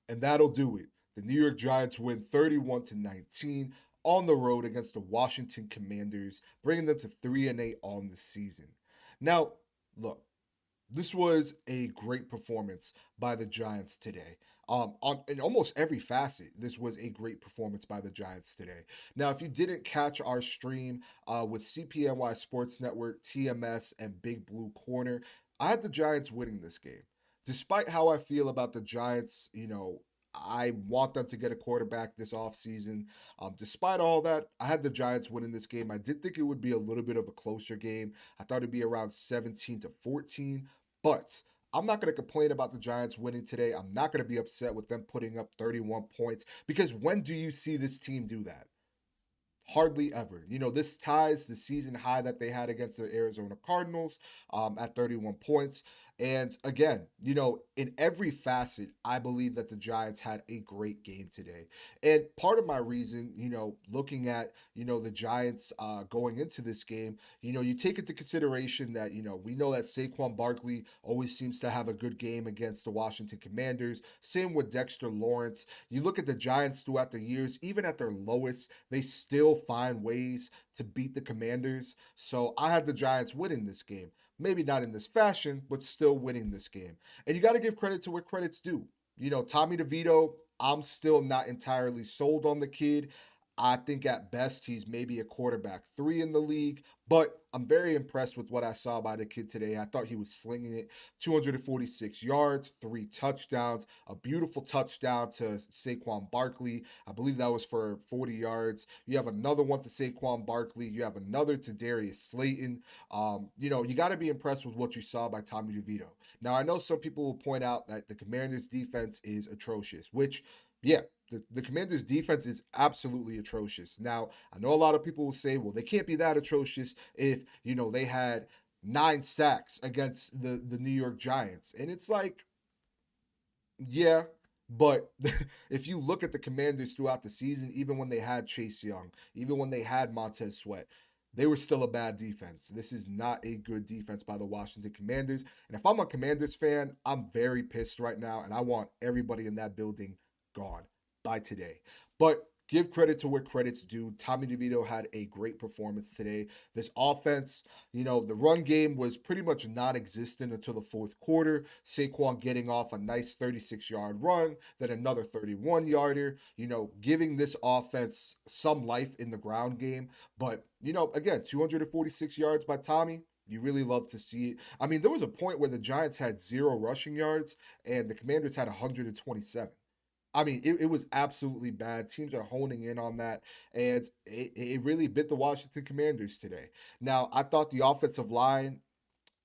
And that'll do it. The New York Giants win 31 to 19 on the road against the Washington Commanders, bringing them to 3-8 on the season. Now, look, this was a great performance by the Giants today. On in almost every facet, this was a great performance by the Giants today. Now, if you didn't catch our stream with CPNY Sports Network, TMS, and Big Blue Corner, I had the Giants winning this game. Despite how I feel about the Giants, I want them to get a quarterback this offseason. Despite all that, I had the Giants winning this game. I did think it would be a little bit of a closer game. I thought it'd be around 17 to 14, but I'm not going to complain about the Giants winning today. I'm not going to be upset with them putting up 31 points because when do you see this team do that? Hardly ever. This ties the season high that they had against the Arizona Cardinals at 31 points. And again, in every facet, I believe that the Giants had a great game today. And part of my reason, looking at, the Giants going into this game, you take into consideration that, we know that Saquon Barkley always seems to have a good game against the Washington Commanders. Same with Dexter Lawrence. You look at the Giants throughout the years, even at their lowest, they still find ways to beat the Commanders. So I had the Giants winning this game. Maybe not in this fashion, but still winning this game. And you got to give credit to where credit's due. Tommy DeVito, I'm still not entirely sold on the kid. I think at best he's maybe a quarterback three in the league, but I'm very impressed with what I saw by the kid today. I thought he was slinging it 246 yards, three touchdowns, a beautiful touchdown to Saquon Barkley. I believe that was for 40 yards. You have another one to Saquon Barkley. You have another to Darius Slayton. You got to be impressed with what you saw by Tommy DeVito. Now, I know some people will point out that the Commanders' defense is atrocious, which, yeah, the Commanders' defense is absolutely atrocious. Now, I know a lot of people will say, well, they can't be that atrocious if, they had 9 sacks against the New York Giants. And it's like, yeah, but if you look at the Commanders throughout the season, even when they had Chase Young, even when they had Montez Sweat, they were still a bad defense. This is not a good defense by the Washington Commanders. And if I'm a Commanders fan, I'm very pissed right now, and I want everybody in that building gone by today. But give credit to where credit's due. Tommy DeVito had a great performance today. This offense, the run game was pretty much non existent until the fourth quarter. Saquon getting off a nice 36-yard run, then another 31-yarder, giving this offense some life in the ground game. But, again, 246 yards by Tommy. You really love to see it. I mean, there was a point where the Giants had 0 rushing yards and the Commanders had 127. I mean, it was absolutely bad. Teams are honing in on that, and it really bit the Washington Commanders today. Now, I thought the offensive line,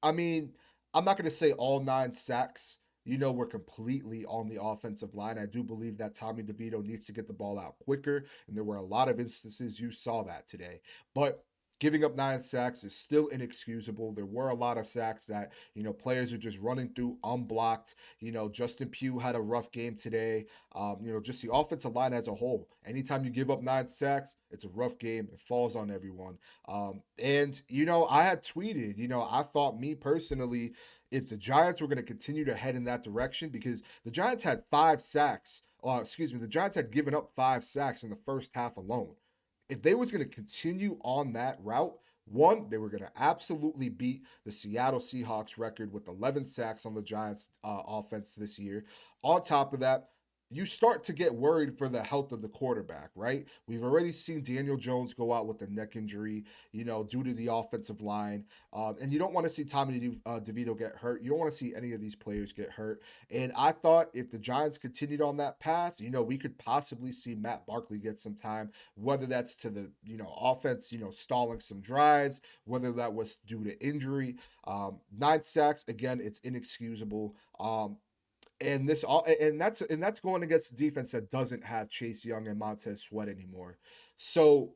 I mean, I'm not going to say all 9 sacks, were completely on the offensive line. I do believe that Tommy DeVito needs to get the ball out quicker, and there were a lot of instances you saw that today. But giving up 9 sacks is still inexcusable. There were a lot of sacks that, players are just running through unblocked. Justin Pugh had a rough game today. Just the offensive line as a whole. Anytime you give up 9 sacks, it's a rough game. It falls on everyone. I had tweeted, I thought me personally, if the Giants were going to continue to head in that direction, because the Giants had 5 sacks, the Giants had given up 5 sacks in the first half alone. If they was going to continue on that route, one, they were going to absolutely beat the Seattle Seahawks record with 11 sacks on the Giants offense this year. On top of that, you start to get worried for the health of the quarterback, right? We've already seen Daniel Jones go out with a neck injury, due to the offensive line. And you don't want to see Tommy DeVito get hurt. You don't want to see any of these players get hurt. And I thought if the Giants continued on that path, we could possibly see Matt Barkley get some time, whether that's to the, offense, stalling some drives, whether that was due to injury. 9 sacks, again, it's inexcusable. And that's going against the defense that doesn't have Chase Young and Montez Sweat anymore. So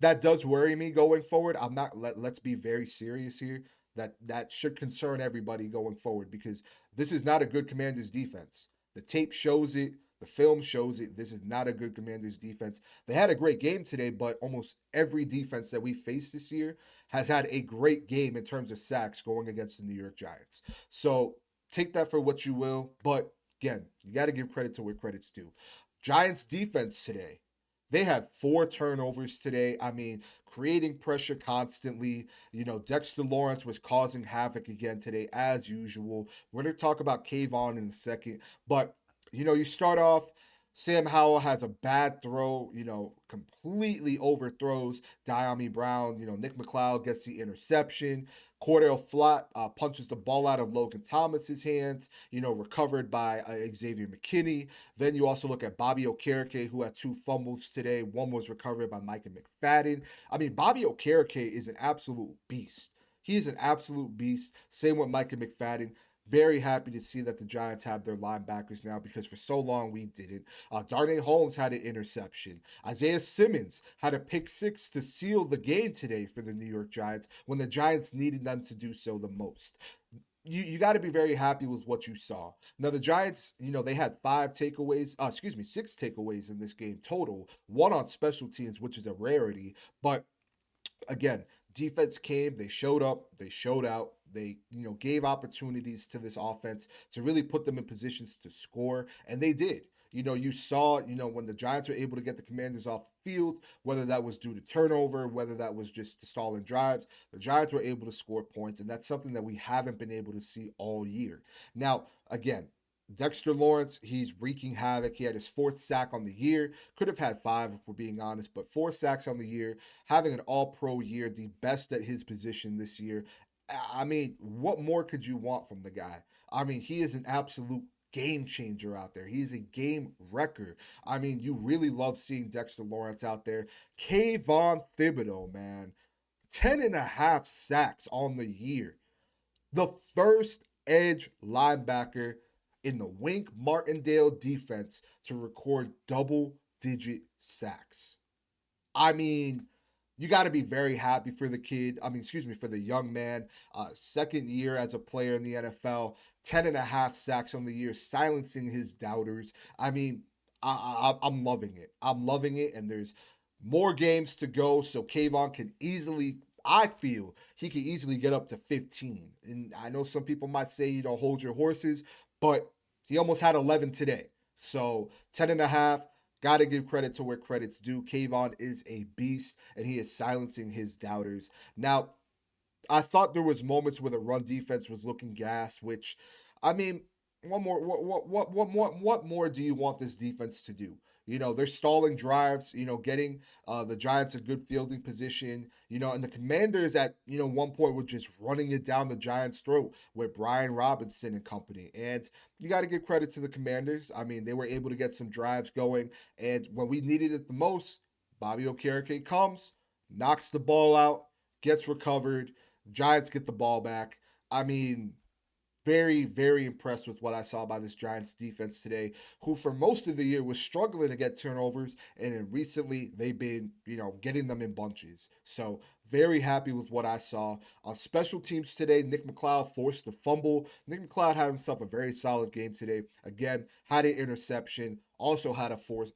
that does worry me going forward. I'm not let's be very serious here. That should concern everybody going forward because this is not a good Commanders defense. The tape shows it, the film shows it. This is not a good Commanders defense. They had a great game today, but almost every defense that we faced this year has had a great game in terms of sacks going against the New York Giants. So take that for what you will. But Again, you got to give credit to where credit's due. Giants defense today. They had 4 turnovers today. I mean, creating pressure constantly. Dexter Lawrence was causing havoc again today, as usual. We're going to talk about Kayvon in a second. But, you start off, Sam Howell has a bad throw, completely overthrows Diami Brown. Nick McLeod gets the interception. Cordell Flott punches the ball out of Logan Thomas's hands, recovered by Xavier McKinney. Then you also look at Bobby Okereke, who had 2 fumbles today. One was recovered by Micah McFadden. I mean, Bobby Okereke is an absolute beast. He is an absolute beast. Same with Micah McFadden. Very happy to see that the Giants have their linebackers now because for so long we didn't. Darnay Holmes had an interception. Isaiah Simmons had a pick six to seal the game today for the New York Giants when the Giants needed them to do so the most. You got to be very happy with what you saw. Now the Giants, they had 6 takeaways in this game total. One on special teams, which is a rarity, but again, defense came, they showed up, they showed out, they gave opportunities to this offense to really put them in positions to score, and they did. You saw, when the Giants were able to get the Commanders off the field, whether that was due to turnover, whether that was just the stalling drives, the Giants were able to score points, and that's something that we haven't been able to see all year. Now, again, Dexter Lawrence, he's wreaking havoc. He had his 4th sack on the year. Could have had 5 if we're being honest, but 4 sacks on the year, having an all pro year, the best at his position this year. I mean, what more could you want from the guy? I mean, he is an absolute game changer out there. He's a game wrecker. I mean, you really love seeing Dexter Lawrence out there. Kayvon Thibodeaux, man, 10.5 sacks on the year. The first edge linebacker in the Wink Martindale defense to record double-digit sacks. I mean, you got to be very happy for the kid. I mean, excuse me, for the young man. Second year as a player in the NFL, 10.5 sacks on the year, silencing his doubters. I mean, I'm loving it. I'm loving it, and there's more games to go, so Kayvon can easily. I feel he can easily get up to 15. And I know some people might say, hold your horses, but he almost had 11 today. So 10.5. Got to give credit to where credit's due. Kayvon is a beast, and he is silencing his doubters. Now, I thought there was moments where the run defense was looking gassed, which, I mean, what more do you want this defense to do? They're stalling drives, getting the Giants a good fielding position, and the Commanders at, one point were just running it down the Giants' throat with Brian Robinson and company. And you got to give credit to the Commanders. I mean, they were able to get some drives going, and when we needed it the most, Bobby Okereke comes, knocks the ball out, gets recovered, Giants get the ball back. I mean, very, very impressed with what I saw by this Giants defense today, who for most of the year was struggling to get turnovers, and then recently they've been, getting them in bunches. So very happy with what I saw. On special teams today, Nick McLeod forced a fumble. Nick McLeod had himself a very solid game today. Again, had an interception, also had a forced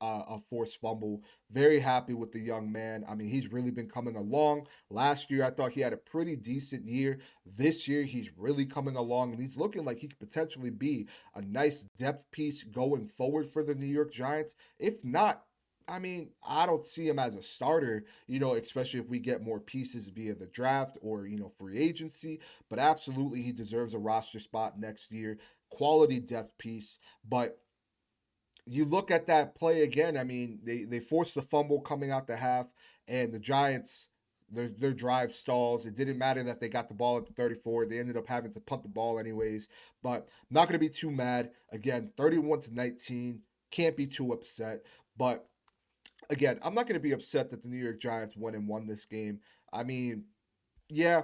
fumble. Very happy with the young man. I mean, he's really been coming along. Last year, I thought he had a pretty decent year. This year, he's really coming along, and he's looking like he could potentially be a nice depth piece going forward for the New York Giants. If not, I mean, I don't see him as a starter, especially if we get more pieces via the draft or, free agency. But absolutely, he deserves a roster spot next year. Quality depth piece. But you look at that play again. I mean, they forced the fumble coming out the half, and the Giants, their drive stalls. It didn't matter that they got the ball at the 34. They ended up having to punt the ball anyways. But not going to be too mad. Again, 31-19. Can't be too upset. But again, I'm not going to be upset that the New York Giants went and won this game. I mean, yeah,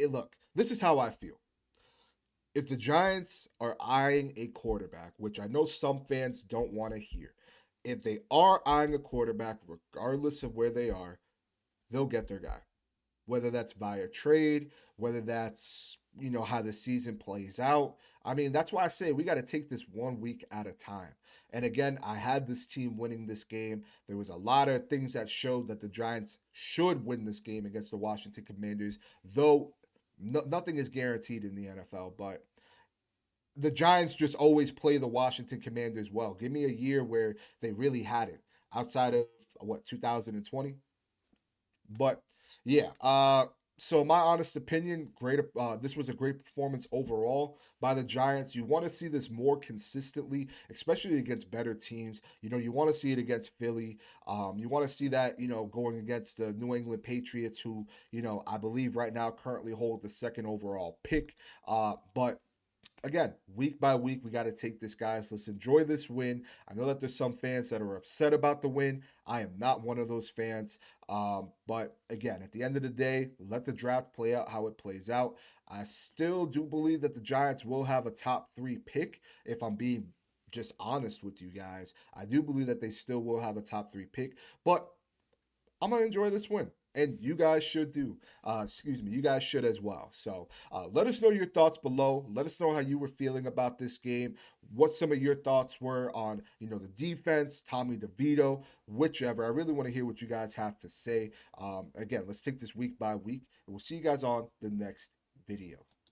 look, this is how I feel. If the Giants are eyeing a quarterback, which I know some fans don't want to hear, if they are eyeing a quarterback, regardless of where they are, they'll get their guy. Whether that's via trade, whether that's, how the season plays out. I mean, that's why I say we got to take this 1 week at a time. And again, I had this team winning this game. There was a lot of things that showed that the Giants should win this game against the Washington Commanders, though nothing is guaranteed in the NFL. But the Giants just always play the Washington Commanders well. Give me a year where they really had it outside of what 2020. But yeah, so my honest opinion, great. This was a great performance overall by the Giants. You want to see this more consistently, especially against better teams. You want to see it against Philly. You want to see that, going against the New England Patriots, who, I believe right now currently hold the second overall pick. But again, week by week, we got to take this, guys. Let's enjoy this win. I know that there's some fans that are upset about the win. I am not one of those fans. But again, at the end of the day, let the draft play out how it plays out. I still do believe that the Giants will have a top three pick, if I'm being just honest with you guys. I do believe that they still will have a top three pick, but I'm gonna enjoy this win. And you guys should do. Excuse me, you guys should as well. So let us know your thoughts below. Let us know how you were feeling about this game. What some of your thoughts were on, the defense, Tommy DeVito, whichever. I really want to hear what you guys have to say. Again, let's take this week by week, and we'll see you guys on the next video.